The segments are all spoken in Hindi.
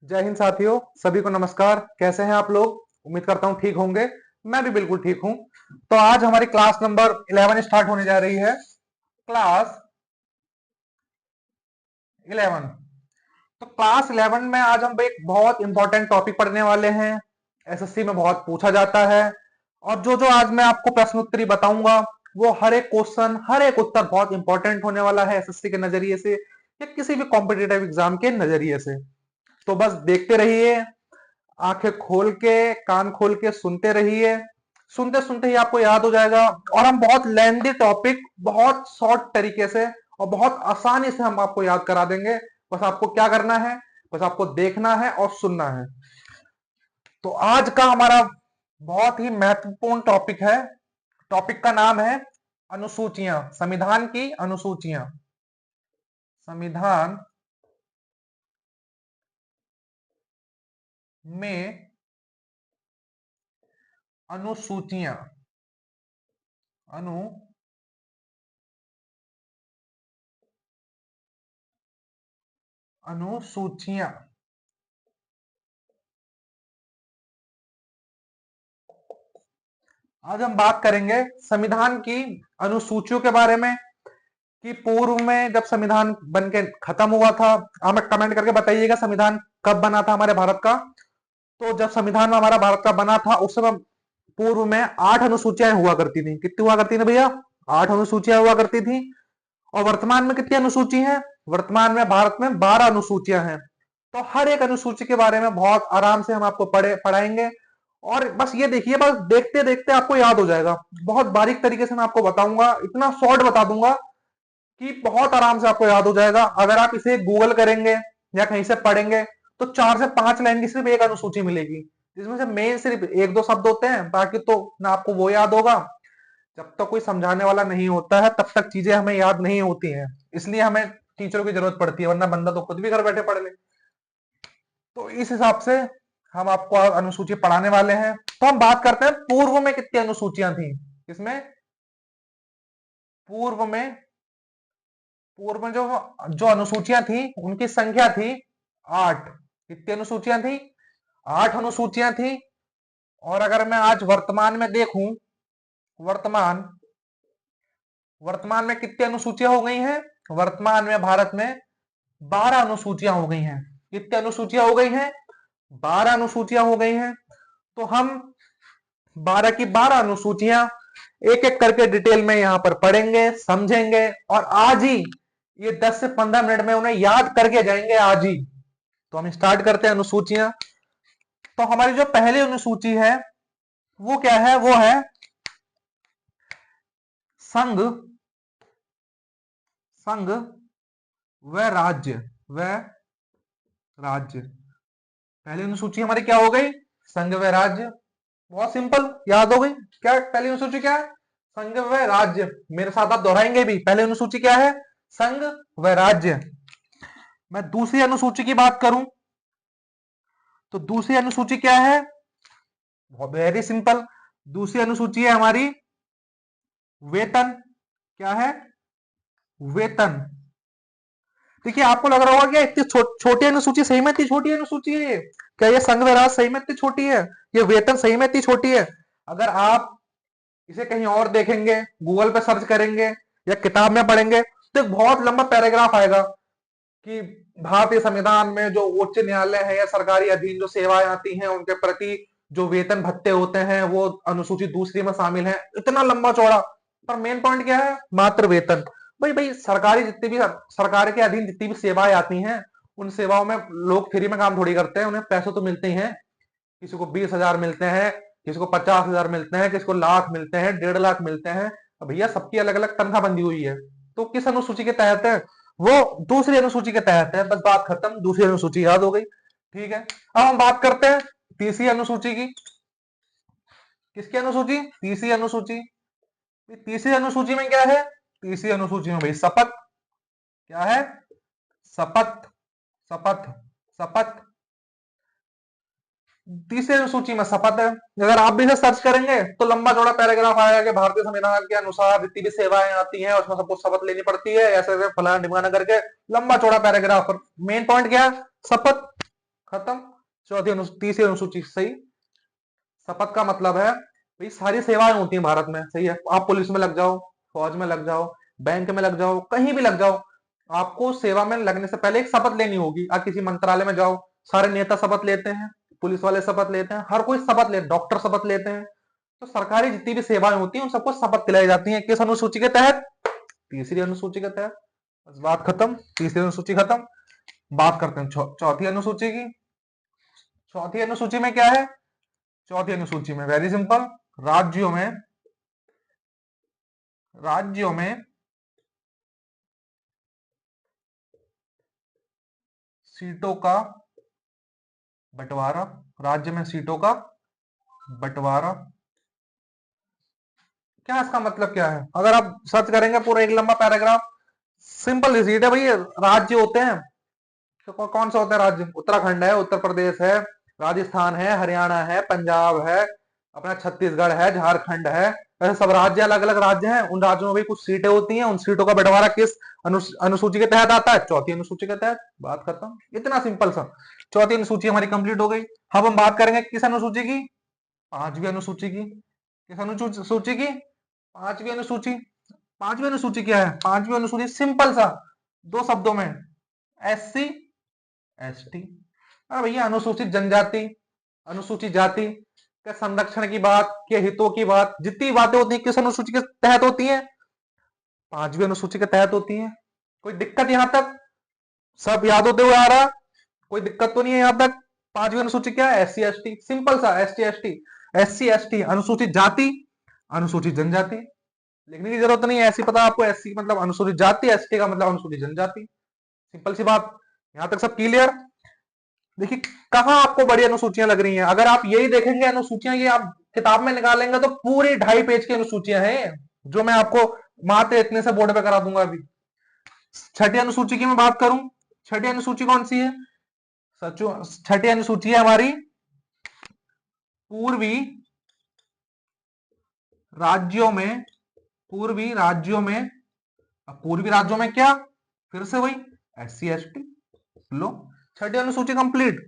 जय हिंद साथियों, सभी को नमस्कार। कैसे हैं आप लोग? उम्मीद करता हूं ठीक होंगे। मैं भी बिल्कुल ठीक हूं। तो आज हमारी क्लास नंबर 11 स्टार्ट होने जा रही है। क्लास 11। तो क्लास 11 में आज हम एक बहुत इंपॉर्टेंट टॉपिक पढ़ने वाले हैं। एसएससी में बहुत पूछा जाता है। और जो जो आज मैं आपको प्रश्न उत्तरी बताऊंगा, वो हर एक क्वेश्चन, हर एक उत्तर बहुत इंपॉर्टेंट होने वाला है एसएससी के नजरिए से या किसी भी कॉम्पिटेटिव एग्जाम के नजरिए से। तो बस देखते रहिए, आंखें खोल के, कान खोल के सुनते रहिए। सुनते सुनते ही आपको याद हो जाएगा। और हम बहुत लेंदी टॉपिक बहुत शॉर्ट तरीके से और बहुत आसानी से हम आपको याद करा देंगे। बस आपको क्या करना है? बस आपको देखना है और सुनना है। तो आज का हमारा बहुत ही महत्वपूर्ण टॉपिक है। टॉपिक का नाम है अनुसूचियां, संविधान की अनुसूचियां। संविधान में अनुसूचियां, अनुसूचियां। आज हम बात करेंगे संविधान की अनुसूचियों के बारे में कि पूर्व में जब संविधान बन के खत्म हुआ था, हमें कमेंट करके बताइएगा संविधान कब बना था हमारे भारत का। तो जब संविधान हमारा भारत का बना था उस समय पूर्व में 8 अनुसूचियां हुआ करती थी। कितनी हुआ करती थी भैया? 8 अनुसूचियां हुआ करती थी। और वर्तमान में कितनी अनुसूची हैं? वर्तमान में भारत में 12 अनुसूचियां हैं। तो हर एक अनुसूची के बारे में बहुत आराम से हम आपको पढ़ाएंगे। और बस ये देखिए, बस देखते देखते आपको याद हो जाएगा। बहुत बारीक तरीके से मैं आपको बताऊंगा, इतना शॉर्ट बता दूंगा कि बहुत आराम से आपको याद हो जाएगा। अगर आप इसे गूगल करेंगे या कहीं से पढ़ेंगे तो 4 से 5 लाइन की सिर्फ एक अनुसूची मिलेगी, जिसमें से मेन सिर्फ एक दो शब्द होते हैं, बाकी तो ना आपको वो याद होगा। जब तक कोई समझाने वाला नहीं होता है तब तक चीजें हमें याद नहीं होती हैं। इसलिए हमें टीचरों की जरूरत पड़ती है, वरना बंदा तो खुद भी घर बैठे पढ़ ले। तो इस हिसाब से हम आपको अनुसूची पढ़ाने वाले हैं। तो हम बात करते हैं पूर्व में कितनी अनुसूचियां थी। इसमें पूर्व में पूर्व में जो जो अनुसूचियां थी उनकी संख्या थी 8। कितनी अनुसूचियां थी? 8 अनुसूचियां थी। और अगर मैं आज वर्तमान में देखूं, वर्तमान वर्तमान में कितनी अनुसूचियां हो गई हैं? वर्तमान में भारत में 12 अनुसूचियां हो गई हैं। कितनी अनुसूचियां हो गई हैं? 12 अनुसूचियां हो गई हैं। तो हम 12 की 12 अनुसूचियां एक एक करके डिटेल में यहां पर पढ़ेंगे, समझेंगे और आज ही ये 10 से 15 मिनट में उन्हें याद करके जाएंगे आज ही। तो हम स्टार्ट करते हैं अनुसूचियां। तो हमारी जो पहली अनुसूची है वो क्या है? वो है संघ, संघ व राज्य, व राज्य। पहली अनुसूची हमारी क्या हो गई? संघ व राज्य। बहुत सिंपल, याद हो गई। क्या पहली अनुसूची क्या है? संघ व राज्य। मेरे साथ आप दोहराएंगे भी, पहली अनुसूची क्या है? संघ व राज्य। मैं दूसरी अनुसूची की बात करूं तो दूसरी अनुसूची क्या है? Very simple. दूसरी अनुसूची है हमारी वेतन। क्या है? वेतन। देखिए, आपको लग रहा होगा कि इतनी छोटी अनुसूची, सही में इतनी छोटी अनुसूची है ये? क्या ये संघ व राज्य सही में इतनी छोटी है? ये वेतन सही में इतनी छोटी है? अगर आप इसे कहीं और देखेंगे, गूगल पे सर्च करेंगे या किताब में पढ़ेंगे तो एक बहुत लंबा पैराग्राफ आएगा कि भारतीय संविधान में जो उच्च न्यायालय है या सरकारी अधीन जो सेवाएं आती हैं उनके प्रति जो वेतन भत्ते होते हैं वो अनुसूची दूसरी में शामिल है। इतना लंबा चौड़ा। पर मेन पॉइंट क्या है? मात्र वेतन। भाई भाई, सरकारी जितनी भी सरकार के अधीन जितनी भी सेवाएं आती हैं उन सेवाओं में लोग फ्री में काम थोड़ी करते हैं, उन्हें पैसे तो मिलते ही हैं। किसी को 20,000 मिलते हैं, किसी को 50,000 मिलते हैं, किसी को लाख मिलते हैं, 1.5 लाख मिलते हैं। तो भैया सबकी अलग अलग तनख्वाह बंदी हुई है। तो किस अनुसूची के तहत है? वो दूसरी अनुसूची के तहत है। बस बात खत्म, दूसरी अनुसूची याद हो गई। ठीक है, अब हम बात करते हैं तीसरी अनुसूची की। किसकी अनुसूची? तीसरी अनुसूची। तीसरी अनुसूची में क्या है? तीसरी अनुसूची में भाई शपथ। क्या है? शपथ, शपथ, शपथ। तीसरे अनुसूची में शपथ है। अगर आप भी इसे सर्च करेंगे तो लंबा चौड़ा पैराग्राफ आएगा कि भारतीय संविधान के अनुसार जितनी भी सेवाएं आती हैं उसमें सबको शपथ लेनी पड़ती है, ऐसे ऐसे फलाना ढिमकाना करके लंबा चौड़ा पैराग्राफ। मेन पॉइंट क्या है? शपथ। खत्म। तीसरी अनुसूची सही। शपथ का मतलब है भाई सारी सेवाएं होती हैं भारत में, सही है। आप पुलिस में लग जाओ, फौज में लग जाओ, बैंक में लग जाओ, कहीं भी लग जाओ, आपको सेवा में लगने से पहले एक शपथ लेनी होगी। आप किसी मंत्रालय में जाओ, सारे नेता शपथ लेते हैं, पुलिस वाले शपथ लेते हैं, हर कोई शपथ ले, डॉक्टर शपथ लेते हैं। तो सरकारी जितनी भी सेवाएं होती हैं उन सबको शपथ दिलाई जाती है, किस अनुसूची के तहत? तीसरी अनुसूची के तहत। बस बात खत्म, तीसरी अनुसूची खत्म। बात करते हैं चौथी अनुसूची की। चौथी अनुसूची में क्या है? चौथी अनुसूची में वेरी सिंपल, राज्यों में सीटों का बंटवारा। राज्य में सीटों का बंटवारा, क्या इसका मतलब क्या है? अगर आप सर्च करेंगे पूरा एक लंबा पैराग्राफ, सिंपल सीट है भाई। राज्य होते हैं, तो कौन सा होता है राज्य? उत्तराखंड है, उत्तर प्रदेश है, राजस्थान है, हरियाणा है, पंजाब है, अपना छत्तीसगढ़ है, झारखंड है। ऐसे सब राज्य, अलग अलग राज्य हैं। उन राज्यों में भी कुछ सीटें होती हैं, उन सीटों का बंटवारा किस अनुसूची के तहत आता है? चौथी अनुसूची के तहत। बात खत्म, इतना सिंपल सा। चौथी अनुसूची हमारी कंप्लीट हो गई। अब हम बात करेंगे किस अनुसूची की? पांचवी अनुसूची की। किस अनुसूची की? पांचवी अनुसूची। पांचवी अनुसूची क्या है? पांचवी अनुसूची सिंपल सा, दो शब्दों में, SC ST। अरे भैया अनुसूचित जनजाति, अनुसूचित जाति के संरक्षण की बात, के हितों की बात, जितनी बातें होती है किस अनुसूची के तहत होती हैं? पांचवी अनुसूची के तहत होती हैं। कोई दिक्कत यहां तक? सब याद होते हुए आ रहा? कोई दिक्कत तो नहीं है यहां तक? पांचवी अनुसूची क्या है? SC ST, सिंपल सा, SC ST अनुसूचित जाति, अनुसूचित जनजाति। लिखने की जरूरत नहीं है, ऐसी पता आपको। SC मतलब अनुसूचित जाति, ST का मतलब अनुसूचित जनजाति। सिंपल सी बात। यहां तक सब क्लियर? देखिए कहां आपको बड़ी अनुसूचियां लग रही हैं। अगर आप यही देखेंगे अनुसूचियां, ये आप किताब में निकालेंगे तो पूरी 2.5 पेज की अनुसूचियां हैं, जो मैं आपको मात्र इतने से बोर्ड पे करा दूंगा अभी। छठी अनुसूची की मैं बात करूं, छठी अनुसूची कौन सी है? सचो, छठी अनुसूची है हमारी पूर्वी राज्यों में। पूर्वी राज्यों में, अब पूर्वी राज्यों में क्या? फिर से वही SC ST। लो, छठी अनुसूची कंप्लीट।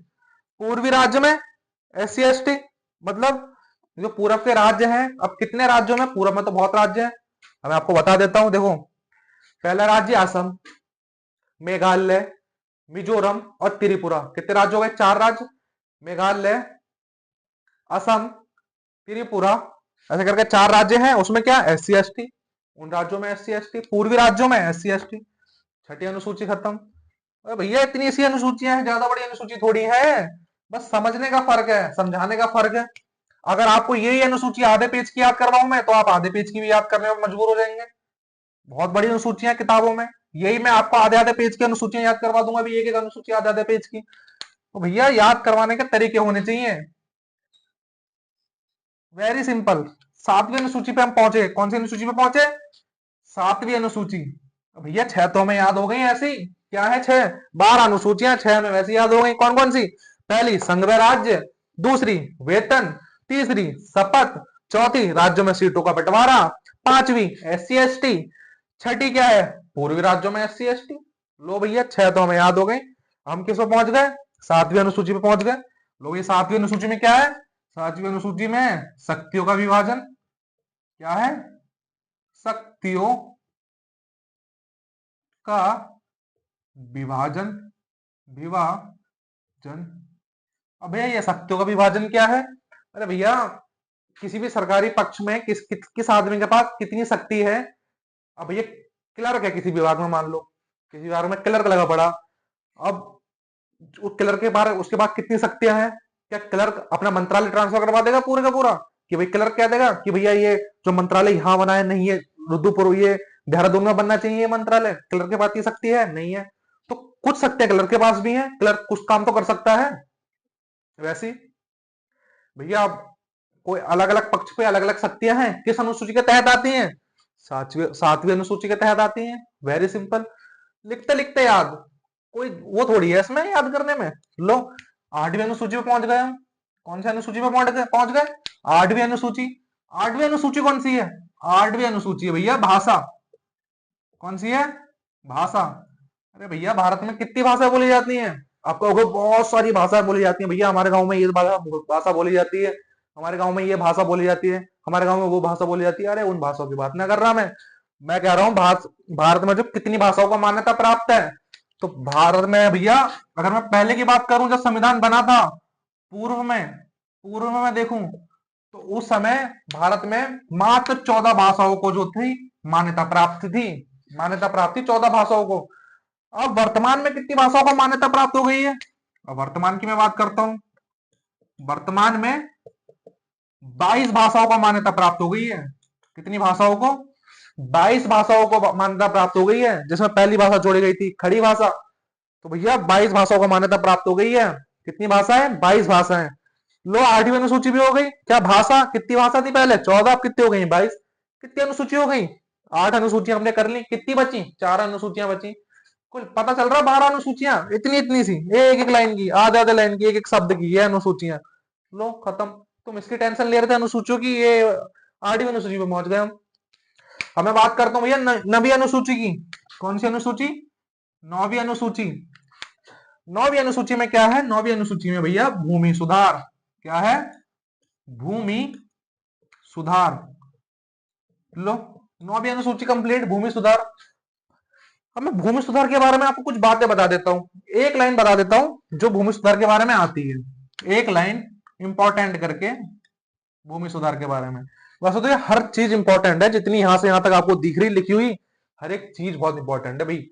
पूर्वी राज्य में SC ST मतलब जो पूरब के राज्य हैं। अब कितने राज्यों में? पूरब में तो बहुत राज्य हैं, अब मैं आपको बता देता हूं। देखो, पहला राज्य असम, मेघालय, मिजोरम और त्रिपुरा। कितने राज्य हो गए? 4 राज्य, मेघालय, असम, त्रिपुरा, ऐसे करके 4 राज्य हैं। उसमें क्या? SC ST, उन राज्यों में SC ST, पूर्वी राज्यों में SC ST। छठी अनुसूची खत्म। अरे भैया इतनी सी अनुसूचियां हैं, ज्यादा बड़ी अनुसूची थोड़ी है। बस समझने का फर्क है, समझाने का फर्क है। अगर आपको यही अनुसूची आधे पेज की याद करवाऊं मैं, तो आप आधे पेज की भी याद करने में मजबूर हो जाएंगे। बहुत बड़ी अनुसूचियां किताबों में, यही मैं आपको आधे आधे पेज की अनुसूचियां याद करवा दूंगा अभी, एक एक अनुसूची आधे आधे पेज की। तो भैया याद करवाने के तरीके होने चाहिए। Very simple. 7वीं अनुसूची पे हम पहुंचे। कौन सी अनुसूची पे पहुंचे? 7वीं अनुसूची। भैया 6 तो हमें याद हो गई ऐसी। क्या है? 6, 12 अनुसूचियां, 6 में वैसी याद हो गई। कौन कौन सी? पहली संघ व राज्य, दूसरी वेतन, तीसरी शपथ, चौथी राज्यों में सीटों का बंटवारा, पांचवी SC ST, छठी क्या है? पूर्वी राज्यों में SC ST। लो भैया 6 तो हमें याद हो गई। हम किस पे पहुंच गए? 7वीं अनुसूची पे पहुंच गए। लो, ये 7वीं अनुसूची में क्या है? 7वीं अनुसूची में शक्तियों का विभाजन। क्या है? शक्तियों का विभाजन, विभाजन। अब भैया ये शक्तियों का विभाजन क्या है? अरे भैया किसी भी सरकारी पक्ष में किस आदमी के पास कितनी शक्ति है। अब ये क्लर्क है किसी विभाग में, मान लो किसी विभाग में क्लर्क लगा पड़ा। अब उस क्लर्क के बारे उसके पास कितनी शक्तियां हैं? क्या क्लर्क अपना मंत्रालय ट्रांसफर करवा देगा पूरे का पूरा? कि भाई क्लर्क कह देगा कि भैया ये जो मंत्रालय यहां बना है, नहीं है रुद्रपुर, ये देहरादून में बनना चाहिए ये मंत्रालय। क्लर्क के पास ये शक्ति है? नहीं है। तो कुछ शक्तियां क्लर्क के पास भी है, क्लर्क कुछ काम तो कर सकता है। वैसी भैया अब कोई अलग अलग पक्ष पे अलग अलग शक्तियां हैं, किस अनुसूची के तहत आती हैं? 7वीं अनुसूची के तहत आती हैं। वेरी सिंपल, लिखते लिखते याद, कोई वो थोड़ी है इसमें याद करने में। लो, 8वीं अनुसूची पे पहुंच गए हम। कौन सी अनुसूची पे पहुंच गए? 8वीं अनुसूची। 8वीं अनुसूची कौन सी है? 8वीं अनुसूची है भैया भाषा। कौन सी है? भाषा। अरे भैया भारत में कितनी भाषा बोली जाती हैं? आप कहोगे बहुत सारी भाषा बोली जाती है भैया, हमारे गांव में ये भाषा भाषा बोली जाती है, हमारे गांव में ये भाषा बोली जाती है, हमारे गांव में वो भाषा बोली जाती है। अरे उन भाषाओं की बात ना कर रहा मैं कह रहा हूँ भारत में जो कितनी भाषाओं को मान्यता प्राप्त है। तो भारत में भैया, अगर मैं पहले की बात करूं जब संविधान बना था, पूर्व में मैं देखूं तो उस समय भारत में मात्र 14 भाषाओं को जो थी मान्यता प्राप्त थी, मान्यता प्राप्त थी 14 भाषाओं को। अब वर्तमान में कितनी भाषाओं को मान्यता प्राप्त हो गई है? अब वर्तमान की मैं बात करता हूं, वर्तमान में 22 भाषाओं को मान्यता प्राप्त हो गई है। कितनी भाषाओं को? 22 भाषाओं को मान्यता प्राप्त हो गई है, जिसमें पहली भाषा जोड़ी गई थी खड़ी भाषा। तो भैया 22 भाषाओं को मान्यता प्राप्त हो गई है। कितनी भाषा है? 22 भाषाएं। लो 8वीं अनुसूची भी हो गई। क्या भाषा, कितनी भाषा थी पहले? 14, अब कितनी हो गई? 22। कितनी अनुसूची हो गई? 8 अनुसूचियां हमने कर ली। कितनी बची? 4 अनुसूचियां बची। कुल पता चल रहा 12 अनुसूचियां, इतनी इतनी सी, एक एक लाइन की, आधे आधे लाइन की, एक एक शब्द की, ये अनुसूचियां। लो खत्म। तुम इसकी टेंशन ले रहे थे अनुसूचियों की, ये 8वीं अनुसूची पे पहुंच गए हम। अब मैं बात करता हूँ भैया 9वीं अनुसूची की। कौन सी अनुसूची? 9वीं अनुसूची। 9वीं अनुसूची में क्या है? 9वीं अनुसूची में भैया भूमि सुधार। क्या है? भूमि सुधार। लो 9वीं अनुसूची कंप्लीट, भूमि सुधार। अब मैं भूमि सुधार के बारे में आपको कुछ बातें बता देता हूं, एक लाइन बता देता हूं जो भूमि सुधार के बारे में आती है, एक लाइन इंपॉर्टेंट करके भूमि सुधार के बारे में। वैसे तो ये हर चीज इंपॉर्टेंट है, जितनी यहां से यहां तक आपको दिख रही लिखी हुई, हर एक चीज बहुत इंपॉर्टेंट है भाई।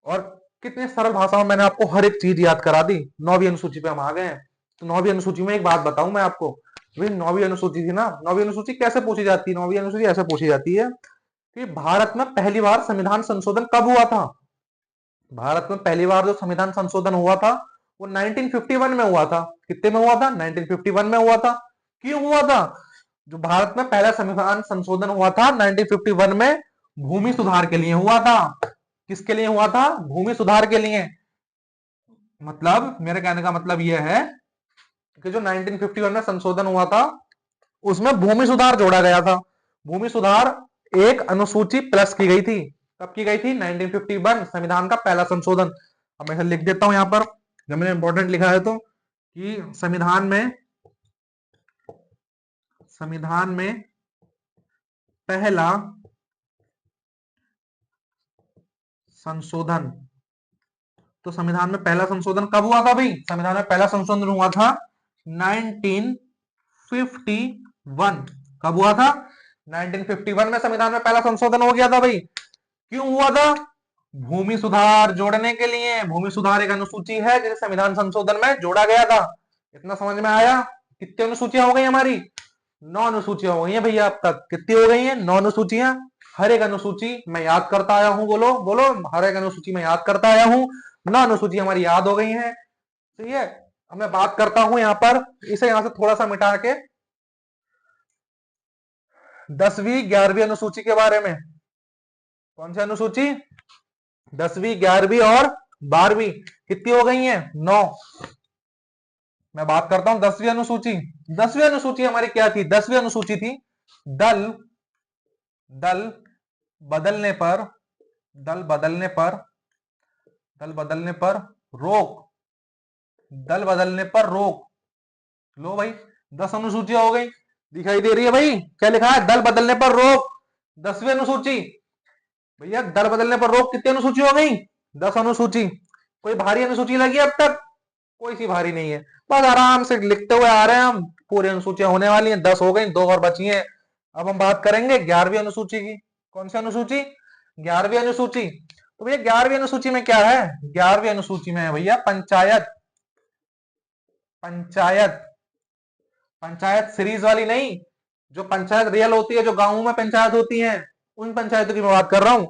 और कितने सरल भाषा में मैंने आपको हर एक चीज याद करा दी। 9वीं अनुसूची पे हम आ गए हैं। तो 9वीं अनुसूची में एक बात बताऊं मैं आपको, भाई 9वीं अनुसूची थी ना, 9वीं अनुसूची कैसे पूछी जाती है? 9वीं अनुसूची ऐसे पूछी जाती है कि भारत में पहली बार संविधान संशोधन कब हुआ था? भारत में पहली बार जो संविधान संशोधन हुआ था वो 1951 में हुआ था। कितने में हुआ था? 1951 में हुआ था। क्यों हुआ था? जो भारत में पहला संविधान संशोधन हुआ था 1951 में, भूमि सुधार के लिए हुआ था। किसके लिए हुआ था? भूमि सुधार के लिए। मतलब मेरे कहने का मतलब यह है कि जो 1951 में संशोधन हुआ था उसमें भूमि सुधार जोड़ा गया था। भूमि सुधार एक अनुसूची प्लस की गई थी। कब की गई थी? 1951, संविधान का पहला संशोधन। अब मैं लिख देता हूं यहां पर, जब मैंने इंपॉर्टेंट लिखा है तो, कि संविधान में पहला संशोधन। तो संविधान में पहला संशोधन कब हुआ था भाई? संविधान में पहला संशोधन हुआ था 1951। कब हुआ था? 1951 में संविधान में पहला संशोधन हो गया था भाई। क्यों हुआ था? भूमि सुधार जोड़ने के लिए। भूमि सुधार एक अनुसूची है जिसे संविधान संशोधन में जोड़ा गया था। इतना समझ में आया? कितनी अनुसूचियां हो गई हमारी? 9 अनुसूचियां हो गई हैं भैया अब तक। कितनी हो गई हैं? 9 अनुसूचियां। हर एक अनुसूची मैं याद करता आया हूं। बोलो बोलो, हर एक अनुसूची मैं याद करता आया हूं। 9 अनुसूची हमारी याद हो गई हैं। ठीक है। अब मैं बात करता हूं यहां पर, इसे यहां से थोड़ा सा मिटा के 10वीं 11वीं अनुसूची के बारे में। कौन सी अनुसूची? 10वीं 11वीं और 12वीं। कितनी हो गई हैं? 9। मैं बात करता हूं 10वीं अनुसूची। 10वीं अनुसूची हमारी क्या थी? 10वीं अनुसूची थी दल दल बदलने पर दल बदलने पर दल बदलने पर रोक। दल बदलने पर रोक। लो भाई 10 अनुसूचियां हो गई। दिखाई दे रही है भाई? क्या लिखा है? दल बदलने पर रोक। 10वीं अनुसूची। भैया दल बदलने पर रोक कितनी अनुसूची हो गई? 10 अनुसूची। कोई भारी अनुसूची लगी अब तक? कोई सी भारी नहीं है। बस आराम से लिखते हुए आ रहे हैं हम। पूरी अनुसूचियां होने वाली हैं, 10 हो गई, 2 और बची हैं। अब हम बात करेंगे 11वीं अनुसूची की। कौन सी अनुसूची? 11वीं अनुसूची। तो भैया 11वीं अनुसूची में क्या है? 11वीं अनुसूची में है भैया पंचायत। पंचायत। पंचायत सीरीज वाली नहीं, जो पंचायत रियल होती है, जो गांवों में पंचायत होती है, उन पंचायतों की मैं बात कर रहा हूं।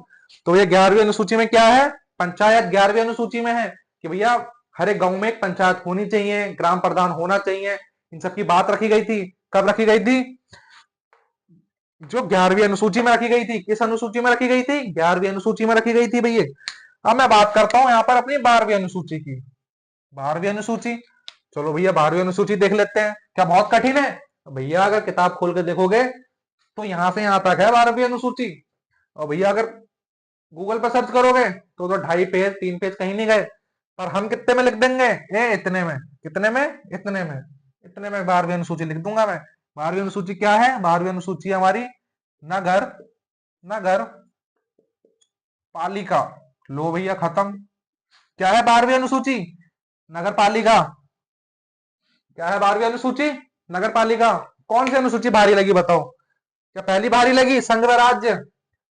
तो ये 11वीं अनुसूची में क्या है? पंचायत 11वीं अनुसूची में है कि भैया हर एक गांव में एक पंचायत होनी चाहिए, ग्राम प्रधान होना चाहिए। इन सब की बात रखी गई थी। कब रखी गई थी? जो 11वीं अनुसूची में रखी गई थी। किस अनुसूची में रखी गई थी? 11वीं अनुसूची में रखी गई थी भैया। अब मैं बात करता हूं यहां पर अपनी 12वीं अनुसूची की। 12वीं अनुसूची। चलो भैया 12वीं अनुसूची देख लेते हैं। क्या बहुत कठिन है? भैया अगर किताब खोल के देखोगे तो यहां से यहां तक है 12वीं अनुसूची। और भैया अगर गूगल पर सर्च करोगे तो 2.5 पेज 3 पेज कहीं नहीं गए। पर हम कितने में लिख देंगे, ए इतने में, कितने में, इतने में, इतने में 12वीं अनुसूची लिख दूंगा मैं। 12वीं अनुसूची क्या है, 12वीं अनुसूची हमारी नगर, नगर पालिका। लो भैया खत्म। क्या है 12वीं अनुसूची, नगर पालिका। क्या है 12वीं अनुसूची, नगर पालिका। कौन सी अनुसूची भारी लगी बताओ, क्या पहली भारी लगी संघ व राज्य,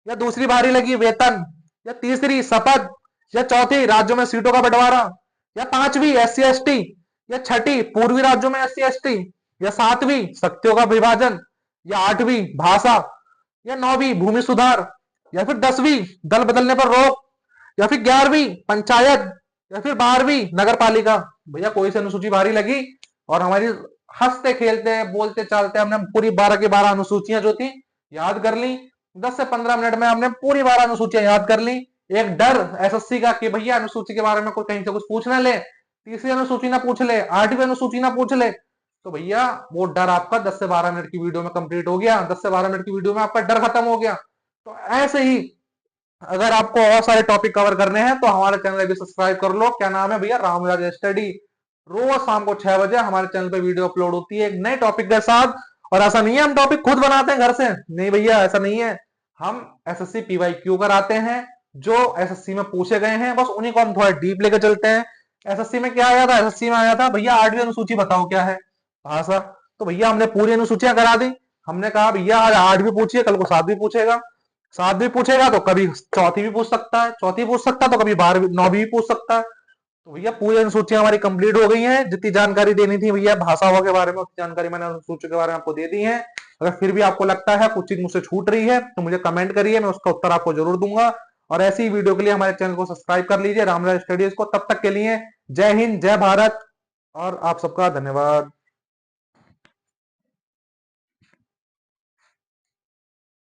या दूसरी भारी लगी वेतन, या तीसरी शपथ, या चौथी राज्यों में सीटों का बंटवारा, या पांचवी एससी एसटी, या छठी पूर्वी राज्यों में एससी एसटी, या सातवीं शक्तियों का विभाजन, या आठवीं भाषा, या नौवीं भूमि सुधार, या फिर 10वीं दल बदलने पर रोक, या फिर 11वीं पंचायत, या फिर 12वीं नगर पालिका। भैया कोई सी अनुसूची भारी लगी, और हमारी हंसते खेलते बोलते चालते हमने पूरी 12 की 12 अनुसूचियां जो थी याद कर ली। 10 से 15 मिनट में हमने पूरी 12 अनुसूचियां याद कर ली। एक डर एसएससी का कि भैया अनुसूची के बारे में कोई कहीं से कुछ पूछ ना ले, तीसरी अनुसूची ना पूछ ले, 8वीं अनुसूची ना पूछ ले, तो भैया वो डर आपका 10 से 12 मिनट की वीडियो में कंप्लीट हो गया। 10 से 12 मिनट की वीडियो में आपका डर खत्म हो गया। तो ऐसे ही अगर आपको और सारे टॉपिक कवर करने हैं तो हमारे चैनल भी सब्सक्राइब कर लो। क्या नाम है भैया, रामराज स्टडी। रोज शाम को 6 बजे हमारे चैनल पे वीडियो अपलोड होती है एक नए टॉपिक के साथ। और ऐसा नहीं है हम टॉपिक खुद बनाते हैं घर से, नहीं भैया ऐसा नहीं है। हम एसएससी पीवाईक्यू कराते हैं, जो एसएससी में पूछे गए हैं बस उन्हीं को हम थोड़ा डीप लेके चलते हैं। एसएससी में क्या आया था, एसएससी में आया था भैया 8वीं अनुसूची बताओ क्या है, भाषा। तो भैया हमने पूरी अनुसूचियां करा दी। हमने कहा भैया आज 8वीं पूछिए, कल को 7वीं पूछेगा, 7वीं पूछेगा तो कभी चौथी भी पूछ सकता है, चौथी पूछ सकता है तो कभी 12वीं 9वीं भी पूछ सकता है। तो भैया पूरी अनुसूचियां हमारी कंप्लीट हो गई हैं। जितनी जानकारी देनी थी भैया भाषाओं के बारे में उतनी जानकारी मैंने अनुसूची के बारे में आपको दे दी है। अगर फिर भी आपको लगता है कुछ चीज मुझसे छूट रही है तो मुझे कमेंट करिए, मैं उसका उत्तर आपको जरूर दूंगा। और ऐसी वीडियो के लिए हमारे चैनल को सब्सक्राइब कर लीजिए, रामराज स्टडीज को। तब तक के लिए जय हिंद, जय भारत, और आप सबका धन्यवाद।